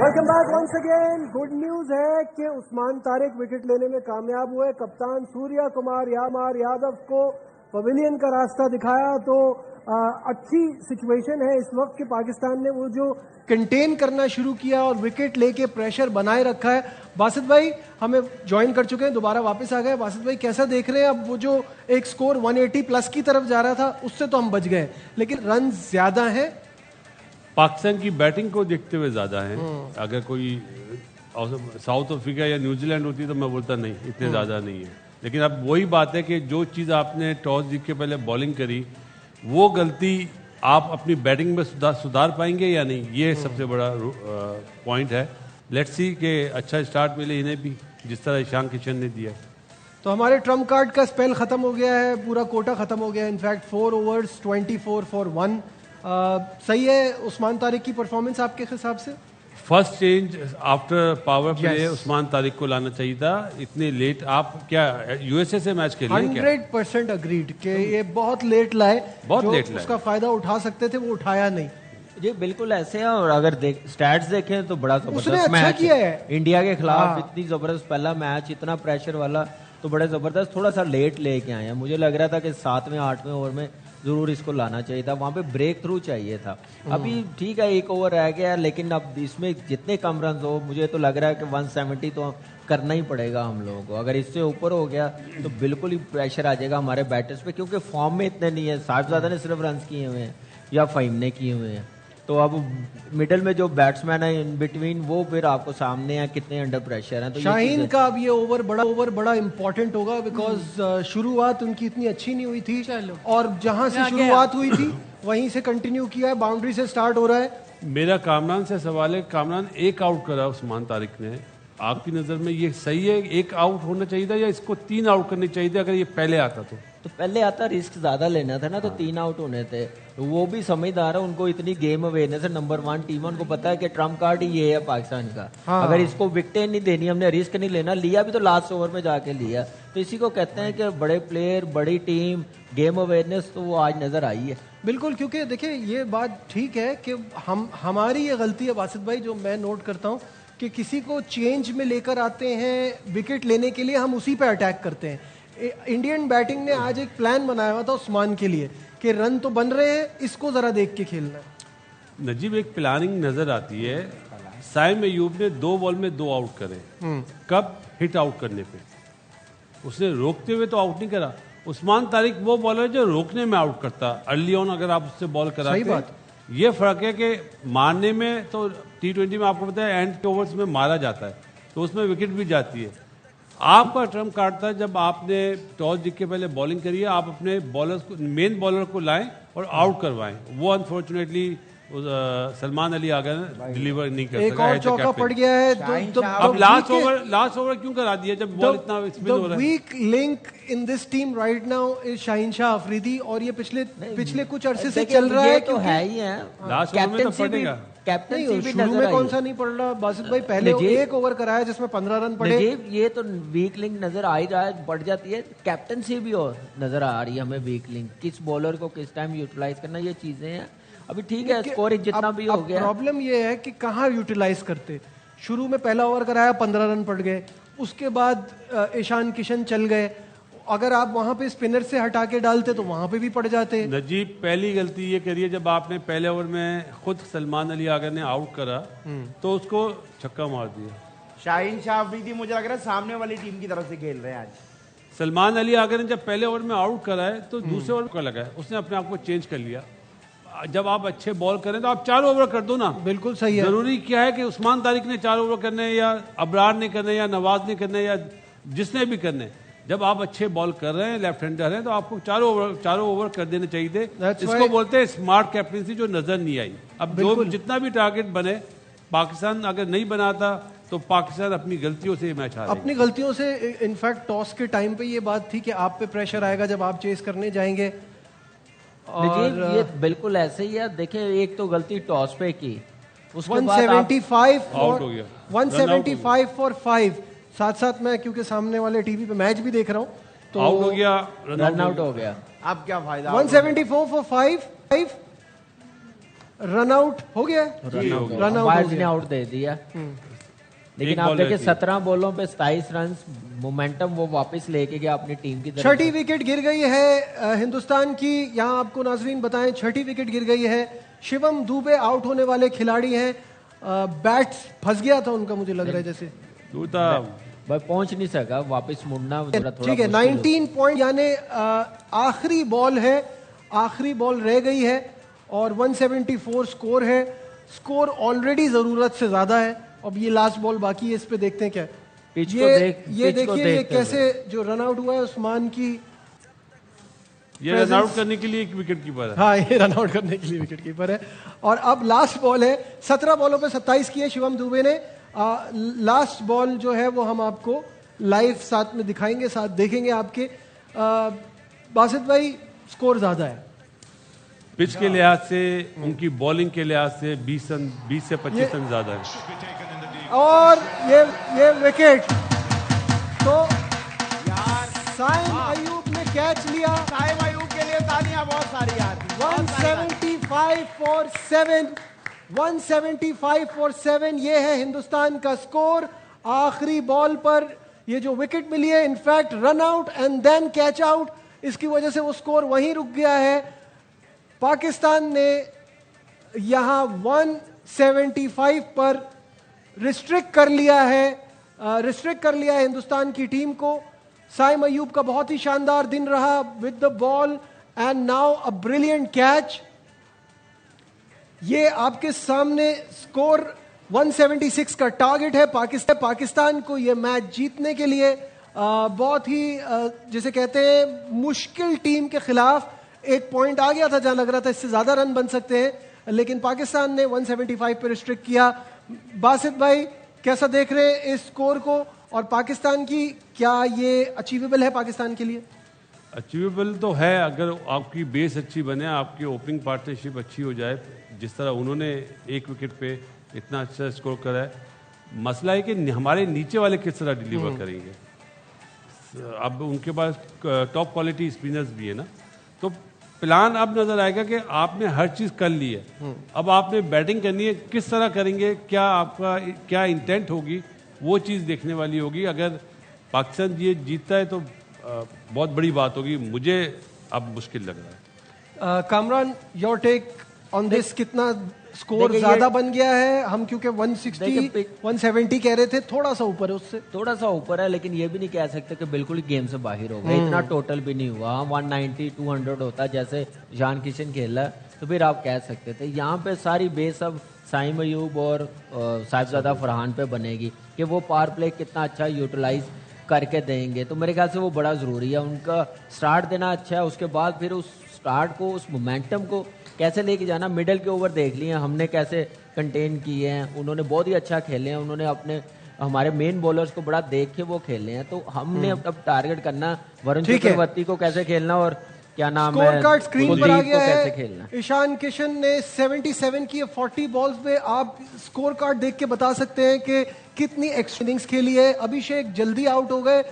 Welcome back once again. Good news है कि Usman Tariq wicket लेने में कामयाब हुए। कप्तान सूर्या कुमार यादव को पवेलियन का रास्ता दिखाया। तो अच्छी सिचुएशन है इस वक्त कि पाकिस्तान ने वो जो कंटेन करना शुरू किया और विकेट लेके प्रेशर बनाए रखा है। बासित भाई हमें ज्वाइन कर चुके हैं, दोबारा वापस आ गए। बासित भाई कैसा देख रहे हैं? अब वो जो एक स्कोर 180 प्लस की तरफ जा रहा था उससे तो हम बच गए, लेकिन रन ज्यादा है। पाकिस्तान की बैटिंग को देखते हुए ज्यादा है। अगर कोई साउथ अफ्रीका या न्यूजीलैंड होती तो मैं बोलता नहीं, इतने ज्यादा नहीं है। लेकिन अब वही बात है कि जो चीज़ आपने टॉस जीत के पहले बॉलिंग करी, वो गलती आप अपनी बैटिंग में सुधार पाएंगे या नहीं, ये सबसे बड़ा पॉइंट है। लेट्स सी कि अच्छा स्टार्ट मिले इन्हें भी, जिस तरह ईशान किशन ने दिया। तो हमारे ट्रम्प कार्ड का स्पेल खत्म हो गया है, पूरा कोटा खत्म हो गया है। In fact 4 overs 24 for 1। सही है उस्मान तारिक की परफॉर्मेंस आपके हिसाब से? First change after power play Usman Tariq को लाना चाहिए था। इतने लेट आप क्या यूएसए से मैच खेले? 100% अग्रीड कि ये बहुत लेट लाए, बहुत जो लेट लाए। उसका फायदा उठा सकते थे वो उठाया नहीं। जी बिल्कुल ऐसे है। और अगर स्टैट्स देखें तो बड़ा उसने जबरदस्त अच्छा मैच किया है इंडिया के खिलाफ। हाँ। इतनी जबरदस्त पहला मैच, इतना प्रेशर वाला, तो बड़ा जबरदस्त। थोड़ा सा लेट लेके आए हैं। मुझे लग रहा था कि 7वें 8वें ओवर में जरूर इसको लाना चाहिए था, वहां पे ब्रेक थ्रू चाहिए था। अभी ठीक है 1 ओवर रह गया, लेकिन अब इसमें जितने कम रन हो, मुझे तो लग रहा है कि 170 तो करना ही पड़ेगा हम लोगों को। अगर इससे ऊपर हो गया तो बिल्कुल ही प्रेशर आ जाएगा हमारे बैटर्स पे, क्योंकि फॉर्म में इतने नहीं है। साहिबजादा ने सिर्फ रन किए हुए हैं या फ़हीम ने किए हुए हैं। तो अब मिडिल में जो बैट्समैन है इन बिटवीन, वो फिर आपको सामने है कितने अंडर प्रेशर है। तो शाहीन का अब ये ओवर बड़ा इंपॉर्टेंट होगा, बिकॉज शुरुआत उनकी इतनी अच्छी नहीं हुई थी और जहां से शुरुआत हुई थी वहीं से कंटिन्यू किया है। बाउंड्री से स्टार्ट हो रहा है। मेरा कामरान से सवाल है, कामरान एक आउट करा उस्मान तारिक ने, आपकी नजर में ये सही है? एक आउट होना चाहिए था या इसको 3 आउट करने चाहिए थे अगर ये पहले आता तो पहले आता रिस्क ज्यादा लेना था ना, तो 3 आउट होने थे। तो वो भी समझदार है, उनको इतनी गेम अवेयरनेस है, नंबर 1 टीम है, उनको पता है कि ट्रम्प कार्ड ही ये है पाकिस्तान का। हाँ। अगर इसको विकेटें नहीं देनी, हमने रिस्क नहीं लेना, लिया भी तो लास्ट ओवर में जाके लिया। तो इसी को कहते हैं कि बड़े प्लेयर, बड़ी टीम, गेम अवेयरनेस, तो वो आज नजर आई है। बिल्कुल, क्योंकि देखिए ये बात ठीक है कि हमारी ये गलती है बासित भाई, जो मैं नोट करता हूँ कि किसी को चेंज में लेकर आते हैं विकेट लेने के लिए, हम उसी पे अटैक करते हैं। इंडियन बैटिंग ने आज एक प्लान बनाया हुआ था उस्मान के लिए कि रन तो बन रहे हैं, इसको जरा देख के खेलना है। नजीब एक प्लानिंग नजर आती है। साइम अयूब ने 2 बॉल में 2 आउट करे। कब? हिट आउट करने पे। उसने रोकते हुए तो आउट नहीं करा। उस्मान तारिक वो बॉलर जो रोकने में आउट करता, अर्ली ऑन अगर आप उससे बॉल कराते। सही बात। ये फर्क है कि मारने में तो T20 में आपको पता है एंड के ओवर्स में मारा जाता है, तो उसमें विकेट भी जाती है। आपका ट्रम्प कार्ड था जब आपने टॉस जीत के पहले बॉलिंग करी है, आप अपने बॉलर्स को, मेन बॉलर को लाएं और आउट करवाएं। वो अनफॉर्चुनेटली सलमान अली आ गए, डिलीवर नहीं कर सका। एक और चौका पड़ गया है। अब लास्ट ओवर क्यों करा दिया जब बॉल इतना स्पिन हो रहा है? Weak link in this team right now is Shaheen Shah Afridi, और ये पिछले कुछ अरसे से चल रहा है। तो है ही है, लास्ट ओवर में तो पड़ेगा। कैप्टनसी भी शुरू में कौन सा नहीं पड़ रहा बासित भाई? पहले 1 ओवर कराया जिसमें 15 रन पड़े। ये तो वीक लिंक नजर आ ही रहा है, बढ़ जाती है। कैप्टनसी भी और नजर आ रही है हमें, वीक लिंक, किस बॉलर को किस टाइम यूटिलाइज करना, ये चीजें हैं। अभी ठीक है, स्कोरिंग जितना भी हो गया। प्रॉब्लम ये है कि कहाँ यूटिलाइज करते। शुरू में पहला ओवर कराया 15 रन पड़ गए, उसके बाद ईशान किशन चल गए। अगर आप वहां पे स्पिनर से हटा के डालते तो वहां पे भी पड़ जाते। नजीब पहली गलती ये करिए, जब आपने पहले ओवर में खुद सलमान अली आगर ने आउट करा तो उसको छक्का मार दिया। शाहीन शाह अफरीदी मुझे लग रहा है सामने वाली टीम की तरफ से खेल रहे हैं आज। सलमान अली आगर ने जब पहले ओवर में आउट करा है तो दूसरे ओवर का लगा है, उसने अपने आप को चेंज कर लिया। जब आप अच्छे बॉल करें तो आप 4 ओवर कर दो ना। बिल्कुल सही है। जरूरी क्या है कि उस्मान तारिक ने 4 ओवर करने, या अबरार ने करने, या नवाज ने करने, या जिसने भी करने। जब आप अच्छे बॉल कर रहे हैं, लेफ्ट हैंडर हैं, तो आपको 4 ओवर कर देने चाहिए थे। इसको बोलते हैं स्मार्ट कैप्टनसी, जो नजर नहीं आई। अब जो जितना भी टारगेट बने, पाकिस्तान अगर नहीं बनाता तो पाकिस्तान अपनी गलतियों से मैच हारेगा। अपनी गलतियों से। इनफैक्ट टॉस के टाइम पे ये बात थी कि आप पे प्रेशर आएगा जब आप चेस करने जाएंगे। और ये बिल्कुल ऐसे ही है। देखिए एक तो गलती टॉस पे की, उसके 175 आउट हो गया, 175 फॉर 5। साथ साथ मैं क्योंकि सामने वाले टीवी पे मैच भी देख रहा हूँ, तो आउट हो गया, रन आउट हो गया। अब क्या फायदा? 174 फॉर 5। रन आउट हो गया है? रन आउट हो अंपायर्स ने गया। आउट दे दिया। लेकिन एक आप बॉल देखिए रहती है। 17 बॉलों पे 27 रन, मोमेंटम वो वापस लेके गया अपनी टीम की तरफ। छठी विकेट गिर गई है हिंदुस्तान की। यहाँ आपको नाजरीन बताएं, छठी विकेट गिर गई है। शिवम दुबे आउट होने वाले खिलाड़ी हैं। बैट फंस गया था उनका, मुझे लग रहा है जैसे। तो था भाई पहुंच नहीं सका, वापस मुड़ना थोड़ा ठीक है, 19 पॉइंट यानी आखिरी बॉल है, आखिरी बॉल रह गई है और 174 स्कोर है। स्कोर ऑलरेडी जरूरत से ज्यादा है। अब ये लास्ट बॉल बाकी है, इस पे देखते हैं क्या पिच को ये देख- ये पिच को देखिए ये देखते कैसे जो रन आउट हुआ है उस्मान की। ये रन आउट करने के लिए एक विकेट कीपर है। हाँ, ये रन आउट करने के लिए विकेट कीपर है। और अब लास्ट बॉल है, 17 बॉलों पे 27 किए शिवम दुबे ने। लास्ट बॉल जो है वो हम आपको लाइव साथ में दिखाएंगे, साथ देखेंगे आपके। बासित भाई, स्कोर ज्यादा है। पिच के लिहाज से, उनकी बॉलिंग के लिहाज से 20 से 25 रन ज्यादा है। और ये विकेट तो साइम अयूब ने कैच लिया। साइम अयूब के लिए तालियां बहुत सारी यार। 175 फॉर 7, 175 फॉर 7, ये है हिंदुस्तान का स्कोर। आखिरी बॉल पर ये जो विकेट मिली है, in fact run out and then catch out, इसकी वजह से वो स्कोर वहीं रुक गया है। पाकिस्तान ने यहां 175 पर रिस्ट्रिक्ट कर लिया है हिंदुस्तान की टीम को। साइम अयूब का बहुत ही शानदार दिन रहा with the ball and now a brilliant catch. ये आपके सामने स्कोर 176 का टारगेट है पाकिस्तान को ये मैच जीतने के लिए। बहुत ही जिसे कहते हैं मुश्किल टीम के खिलाफ एक पॉइंट आ गया था जहां लग रहा था इससे ज्यादा रन बन सकते हैं, लेकिन पाकिस्तान ने 175 पे रिस्ट्रिक्ट किया। बासित भाई, कैसा देख रहे हैं इस स्कोर को और पाकिस्तान की, क्या ये अचीवेबल है पाकिस्तान के लिए? अचीवेबल तो है, अगर आपकी बेस अच्छी बने, आपकी ओपनिंग पार्टनरशिप अच्छी हो जाए, जिस तरह उन्होंने एक विकेट पे इतना अच्छा स्कोर करा है। मसला है कि हमारे नीचे वाले किस तरह डिलीवर करेंगे। अब उनके पास टॉप क्वालिटी स्पिनर्स भी है ना, तो प्लान अब नजर आएगा कि आपने हर चीज कर ली है, अब आपने बैटिंग करनी है, किस तरह करेंगे, क्या आपका क्या इंटेंट होगी, वो चीज देखने वाली होगी। अगर पाकिस्तान ये जीतता है तो बहुत बड़ी बात होगी। मुझे अब मुश्किल लग रहा है। Kamran, your take on this, कितना स्कोर देखिए, ज्यादा ये- बन गया है? हम क्योंकि 160 देखिए, 170 कह रहे थे, थोड़ा सा ऊपर है उससे। थोड़ा सा ऊपर है, लेकिन ये भी नहीं कह सकते कि बिल्कुल ही गेम से बाहर हो गए। इतना टोटल भी नहीं हुआ। 190 200 होता जैसे जान किशन खेला तो फिर आप कह सकते थे। यहाँ पे सारी बेस अब साइम अयूब और साहिबजादा फरहान पे बनेगी कि वो पावर प्ले कितना अच्छा यूटिलाइज करके देंगे। तो मेरे ख्याल से वो बड़ा ज़रूरी है। उनका स्टार्ट देना अच्छा है, उसके बाद फिर उस स्टार्ट को, उस मोमेंटम को कैसे लेके जाना। मिडल के ओवर देख लिए हमने कैसे कंटेन किए हैं, उन्होंने बहुत ही अच्छा खेले हैं। उन्होंने अपने हमारे मेन बॉलर्स को बड़ा देख के वो खेले हैं। तो हमने अब टारगेट करना वरुण ठीक है। चक्रवर्ती को कैसे खेलना और क्या नाम स्कोर है, कार्ड स्क्रीन पर आ कुलदीप गया को कैसे है। खेलना। ईशान किशन ने 77 किए 40 बॉल्स पे। आप स्कोर कार्ड देख के बता सकते हैं कि कितनी एक्स्ट्रा इनिंग्स खेली है। अभिषेक जल्दी आउट हो गए,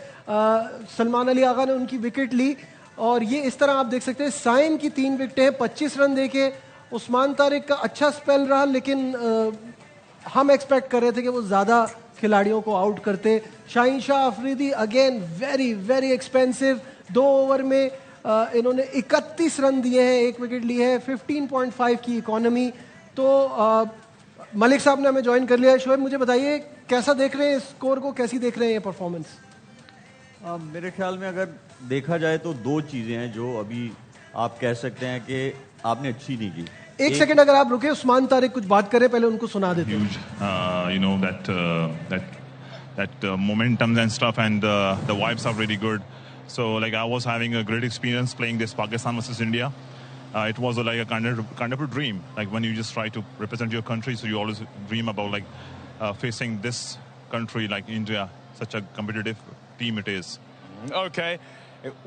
सलमान अली आगा ने उनकी विकेट ली और ये इस तरह आप देख सकते हैं। साइम की 3 विकेटें, 25 रन देके। उस्मान तारिक का अच्छा स्पेल रहा, लेकिन हम एक्सपेक्ट कर रहे थे कि वो ज्यादा खिलाड़ियों को आउट करते। Shaheen Shah Afridi again very very expensive. 2 over में इन्होंने 31 रन दिए हैं, 1 विकेट ली है, 15.5 की इकोनॉमी। तो मलिक साहब ने हमें ज्वाइन कर लिया है। शोएब, मुझे बताइए कैसा देख रहे हैं इस स्कोर को, कैसी देख रहे हैं ये परफॉर्मेंस? मेरे ख्याल में अगर देखा जाए तो 2 चीजें हैं जो अभी आप कह सकते हैं कि आपने अच्छी नहीं की। एक सेकंड अगर आप रुके, उस्मान तारिक कुछ बात करें, पहले उनको सुना देते हैं। huge, that momentum and stuff, and the vibes are really good. So like I was having a great experience playing this Pakistan versus India. It was like a kind of a dream. Like when you just try to represent your country, so you always dream about like facing this country like India, such a competitive team it is. Okay.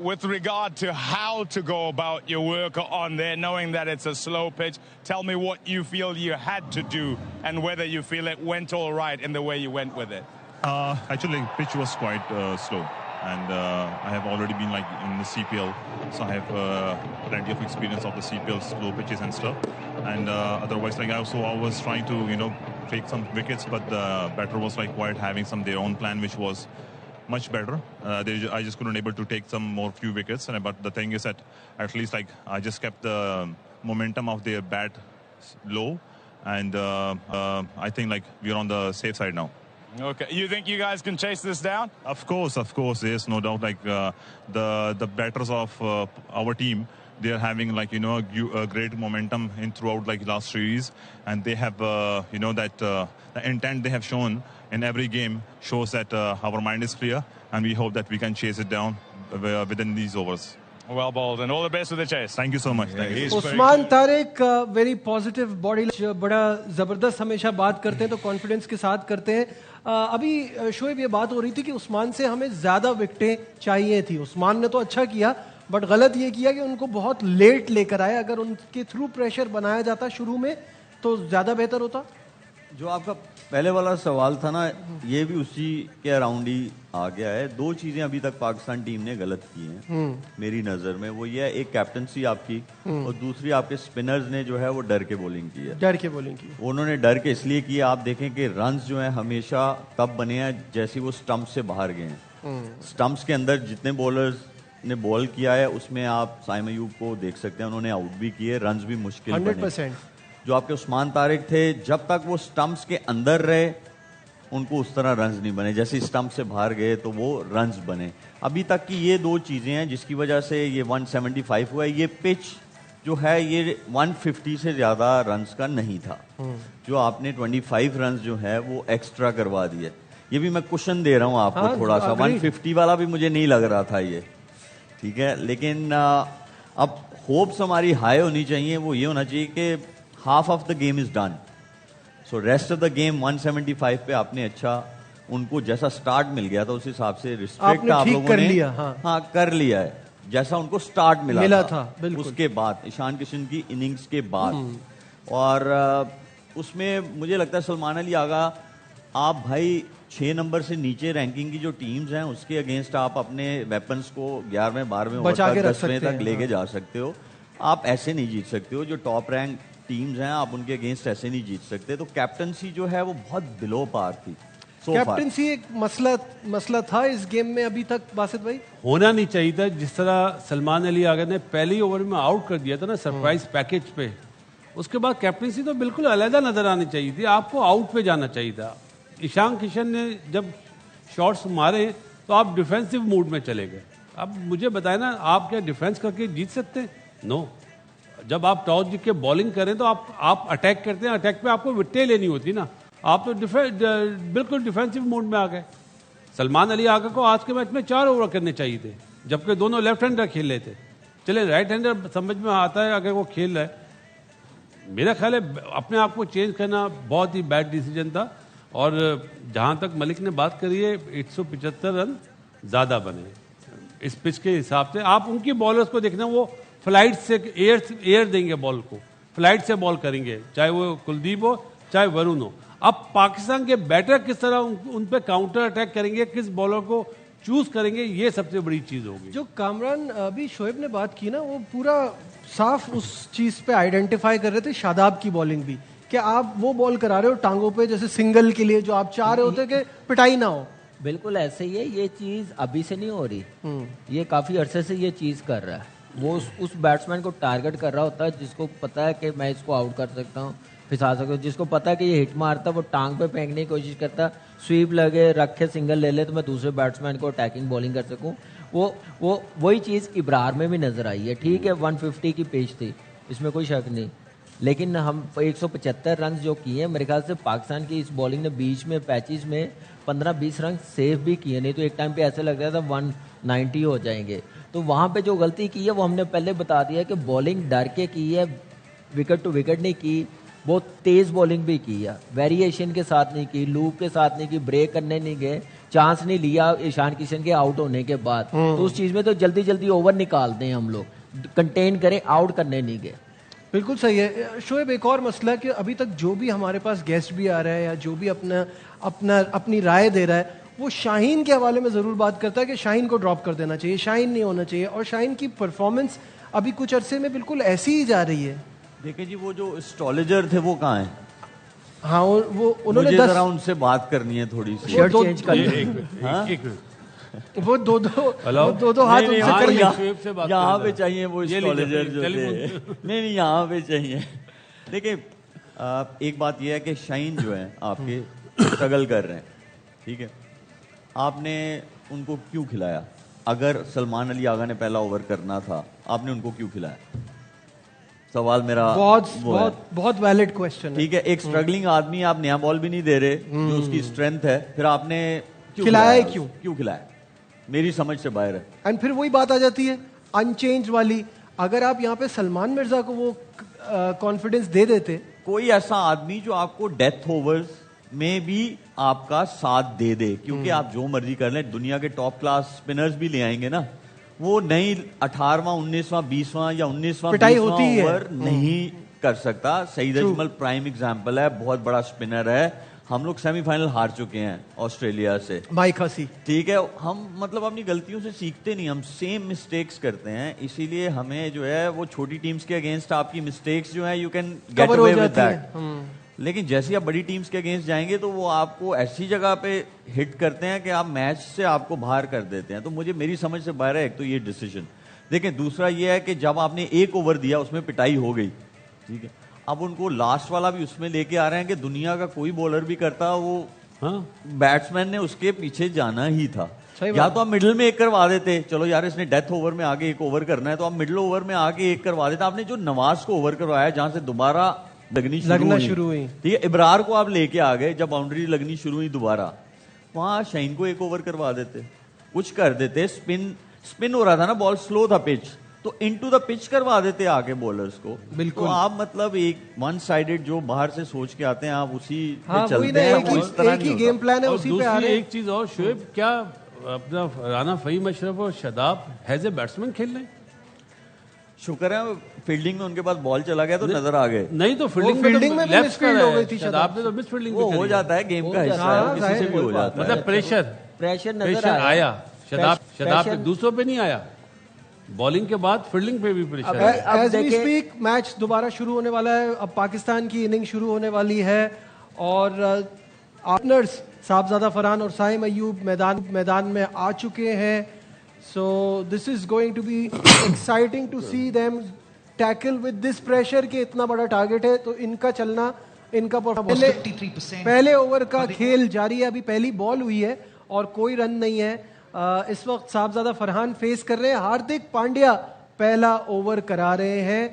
With regard to how to go about your work on there, knowing that it's a slow pitch, tell me what you feel you had to do and whether you feel it went all right in the way you went with it. Actually, pitch was quite slow. and I have already been like in the CPL, so I have plenty of experience of the CPL slow pitches and stuff. And otherwise, like I was trying to take some wickets, but the batter was like quite having their own plan, which was much better. I just couldn't able to take some more few wickets, but the thing is that at least like I just kept the momentum of their bat low, and I think like we're on the safe side now. Okay, you think you guys can chase this down? Of course, there's no doubt. Like the batters of our team, they are having like a great momentum in throughout like last series, and they have that the intent they have shown in every game shows that our mind is clear, and we hope that we can chase it down within these overs. Well bowled, and all the best with the chase. Thank you so much. Thank you. Usman Tariq very positive body, बड़ा जबरदस्त हमेशा बात करते हैं तो confidence के साथ करते हैं. अभी शोएब ये बात हो रही थी कि उस्मान से हमें ज्यादा विकेटें चाहिए थी. उस्मान ने तो अच्छा किया, बट गलत ये किया कि उनको बहुत लेट लेकर आए. अगर उनके थ्रू प्रेशर बनाया जाता शुरू में तो ज्यादा बेहतर होता. जो आपका पहले वाला सवाल था ना, ये भी उसी के अराउंड ही आ गया है. दो चीजें अभी तक पाकिस्तान टीम ने गलत की हैं मेरी नजर में. वो ये है, एक कैप्टनसी आपकी, और दूसरी आपके स्पिनर्स ने जो है वो डर के बॉलिंग की है. डर के बॉलिंग की उन्होंने डर के इसलिए किया, आप देखें कि रन्स जो है हमेशा तब बने हैं जैसे वो स्टंप से बाहर गए हैं. स्टंप्स के अंदर जितने बॉलर्स ने बॉल किया है उसमें आप साइम अयूब को देख सकते हैं, उन्होंने आउट भी किए, रन्स भी मुश्किल 100%. जो आपके उस्मान तारिक थे, जब तक वो स्टंप्स के अंदर रहे उनको उस तरह रन्स नहीं बने. जैसे स्टंप से बाहर गए तो वो रन्स बने. अभी तक की ये दो चीजें हैं जिसकी वजह से ये 175 हुआ है. ये पिच जो है ये 150 से ज्यादा रन्स का नहीं था. जो आपने 25 रन्स जो है वो एक्स्ट्रा करवा दिए. ये भी मैं क्वेश्चन दे रहा हूँ आपको. हाँ, थोड़ा सा 150 वाला भी मुझे नहीं लग रहा था ये, ठीक है. लेकिन अब होप्स हमारी हाई होनी चाहिए. वो ये होना चाहिए कि half of the game is done, so rest of the game 175 पे आपने अच्छा उनको जैसा स्टार्ट मिल गया था उस हिसाब से रिस्ट्रिक्ट आप लोगों ने हाँ कर लिया है जैसा उनको स्टार्ट मिला था. उसके बाद ईशान किशन की इनिंग्स के बाद, और उसमें मुझे लगता है सलमान अली आगा, आप भाई 6 नंबर से नीचे रैंकिंग की जो टीम्स हैं उसके अगेंस्ट आप अपने वेपन्स को 11वें 12वें ओवर तक 10वें तक लेके जा सकते हो. आप ऐसे नहीं जीत सकते हो. जो टॉप रैंक टीम्स हैं आप उनके अगेंस्ट ऐसे नहीं जीत सकते. तो कैप्टनसी जो है वो बहुत बिलो पार थी. कैप्टनसी एक मसला था इस गेम में अभी तक. बासित भाई, होना नहीं चाहिए था. जिस तरह सलमान अली आगा ने पहले ओवर में आउट कर दिया था ना सरप्राइज पैकेज पे, उसके बाद कैप्टनसी तो बिल्कुल अलग नजर आनी चाहिए थी. आपको आउट पे जाना चाहिए था. ईशान किशन ने जब शॉट्स मारे तो आप डिफेंसिव मूड में चले गए. अब मुझे बताएं ना, आप क्या डिफेंस करके जीत सकते हैं? नो. जब आप टॉस जीत के बॉलिंग करें तो आप अटैक करते हैं. अटैक पे आपको विकेटें लेनी होती ना. आप तो बिल्कुल डिफेंसिव मूड में आ गए. सलमान अली आगा को आज के मैच में 4 ओवर करने चाहिए थे, जबकि दोनों लेफ्ट हैंडर खेल रहे थे. चले राइट हैंडर समझ में आता है अगर वो खेल रहा है. मेरा ख्याल है अपने आप को चेंज करना बहुत ही बैड डिसीजन था. और जहां तक मलिक ने बात करी है, 175 रन ज्यादा बने इस पिच के हिसाब से. आप उनकी बॉलर्स को देखना, वो फ्लाइट से एयर देंगे बॉल को, फ्लाइट से बॉल करेंगे, चाहे वो कुलदीप हो चाहे वरुण हो. अब पाकिस्तान के बैटर किस तरह उन पे काउंटर अटैक करेंगे, किस बॉलर को चूज करेंगे, ये सबसे बड़ी चीज होगी. जो कामरान अभी शोएब ने बात की ना, वो पूरा साफ उस चीज पे आइडेंटिफाई कर रहे थे. शादाब की बॉलिंग भी, क्या आप वो बॉल करा रहे हो टांगों पे, जैसे सिंगल के लिए जो आप चाह रहे होते कि पिटाई ना हो. बिल्कुल ऐसे ही है. ये चीज अभी से नहीं हो रही, ये काफी अरसे से ये चीज कर रहा है. वो उस बैट्समैन को टारगेट कर रहा होता है जिसको पता है कि मैं इसको आउट कर सकता हूँ, फिसा सकता हूँ. जिसको पता है कि ये हिट मारता है वो टांग पे फेंकने की कोशिश करता. स्वीप लगे, रखे, सिंगल ले ले तो मैं दूसरे बैट्समैन को अटैकिंग बॉलिंग कर सकूँ. वो वही चीज़ इब्रार में भी नजर आई है. ठीक है 150 की पेच थी, इसमें कोई शक नहीं, लेकिन हम 175 रन जो किए मेरे ख्याल से पाकिस्तान की इस बॉलिंग ने बीच में पैचेस में 15-20 रन सेव भी किए. नहीं तो एक टाइम पे ऐसे लग रहा था 190 हो जाएंगे. तो वहां पे जो गलती की है वो हमने पहले बता दिया कि बॉलिंग डर के की है, विकेट टू विकेट नहीं की. बहुत तेज बॉलिंग भी की है, वेरिएशन के साथ नहीं की, लूप के साथ नहीं की, ब्रेक करने नहीं गए, चांस नहीं लिया ईशान किशन के आउट होने के बाद. तो उस चीज में तो जल्दी जल्दी ओवर निकालते हैं हम लोग, कंटेन करें, आउट करने नहीं गए. बिल्कुल सही है. शोएब, एक और मसला कि अभी तक जो भी हमारे पास गेस्ट भी आ रहा है या जो भी अपनी राय दे रहा है, वो शाहीन के हवाले में ज़रूर बात करता है कि शाहीन को ड्रॉप कर देना चाहिए, शाहीन नहीं होना चाहिए, और शाहीन की परफॉर्मेंस अभी कुछ अरसे में बिल्कुल ऐसी ही जा रही है। देखिए जी, वो जो एस्ट्रोलॉजर थे वो कहाँ हैं? हाँ, वो उन्होंने मुझे जरा उनसे बात करनी है थोड़ी सी। शर्ट चेंज कर लो। एक मिनट वो दो दो हाथ नहीं, उनसे हाँ, कर यहाँ- शुएब से बात यहाँ कर पे रहा। चाहिए वो ये लीजिए, एस्ट्रोलॉजर जो थे। टेलीफोन। नहीं, यहाँ पे चाहिए। देखिए, एक बात यह है कि शाहीन जो है आपके स्ट्रगल कर रहे हैं, ठीक है। आपने उनको क्यों खिलाया? अगर सलमान अली आगा ने पहला ओवर करना था, आपने उनको क्यों खिलाया? सवाल मेरा बहुत वो है। बहुत बहुत वैलिड क्वेश्चन है। ठीक है, एक स्ट्रगलिंग आदमी, आप नया बॉल भी नहीं दे रहे जो उसकी स्ट्रेंथ है, फिर आपने खिलाया ही क्यों? क्यों खिलाया? मेरी समझ से बाहर है। एंड फिर वही बात आ जाती है अनचेंज वाली। अगर आप यहाँ पे सलमान मिर्जा को वो कॉन्फिडेंस दे देते, कोई ऐसा आदमी जो आपको डेथ ओवर्स में भी आपका साथ दे दे, क्योंकि आप जो मर्जी कर लें, दुनिया के टॉप क्लास स्पिनर्स भी ले आएंगे ना, वो नहीं 18वां 19वां 20वां या 19वां पिटाई 20वां होती है। ओवर नहीं कर सकता। सईद अजमल प्राइम एग्जांपल है, बहुत बड़ा स्पिनर है। हम लोग सेमीफाइनल हार चुके हैं ऑस्ट्रेलिया से, माइक हसी। ठीक है। हम मतलब अपनी गलतियों से सीखते नहीं, हम सेम मिस्टेक्स करते हैं, इसीलिए हमें जो है वो छोटी टीम्स के अगेंस्ट आपकी मिस्टेक्स जो है यू कैन गेट कवर हो अवे विद जाती है। दैट। लेकिन जैसे ही आप बड़ी टीम्स के अगेंस्ट जाएंगे तो वो आपको ऐसी जगह पे हिट करते हैं कि आप मैच से आपको बाहर कर देते हैं। तो मुझे, मेरी समझ से बाहर है एक तो ये डिसीजन। देखिए, दूसरा ये है कि जब आपने एक ओवर दिया उसमें पिटाई हो गई, ठीक है, अब उनको लास्ट वाला भी उसमें लेके आ रहे हैं कि दुनिया का कोई बॉलर भी करता, वो बैट्समैन ने उसके पीछे जाना ही था। या तो आप मिडिल में एक करवा देते, चलो यार इसने डेथ ओवर में आगे एक ओवर करना है तो आप मिडिल ओवर में आगे एक करवा देते। आपने जो नवाज को ओवर करवाया जहां से दोबारा लगना शुरू हुई, ठीक है, इब्रार को आप लेके आ गए, जब बाउंड्री लगनी शुरू हुई दोबारा, वहां शाहीन को एक ओवर करवा देते, कुछ कर देते। स्पिन हो रहा था ना, बॉल स्लो था पिच, तो इनटू द पिच करवा देते आगे बॉलर्स को। बिल्कुल। तो आप मतलब एक वन साइडेड जो बाहर से सोच के आते हैं आप उसी हाँ, पे वही चलते ना, हैं, एक वो ही इस तरह एक ही नहीं गेम होता। प्लान है, और उसी पे आ दूसरी रहे हैं। एक चीज और, शुएब, क्या अपना राना फहीम अशरफ और शदाब हैज ए बैट्समैन खेल रहे हैं? शुक्र है फील्डिंग में उनके पास बॉल चला गया तो नजर आ गए। नहीं तो फील्डिंग फील्डिंग में भी लेफ्ट मिसफील्ड हो गई थी शदाब ने तो मिस फील्डिंग वो हो जाता है, गेम का हिस्सा है, वो किसी से भी हो जाता है। मतलब प्रेशर प्रेशर आया शदाब पे प्रेशर- दूसरों पे नहीं आया, बॉलिंग के बाद फील्डिंग पे भी प्रेशर अब आया। एज वी देखें- स्पीक मैच दोबारा शुरू होने वाला है। अब पाकिस्तान की इनिंग शुरू होने वाली है और पार्टनर्स साहबजादा फरहान और साइम अयूब मैदान में आ चुके हैं। So this is going to be exciting to see them tackle with this pressure कि इतना बड़ा टारगेट है तो इनका चलना, इनका पहले ओवर का खेल जारी है। अभी पहली बॉल हुई है और कोई रन नहीं है। इस वक्त साहबजादा फरहान फेस कर रहे हैं, हार्दिक पांड्या पहला ओवर करा रहे हैं।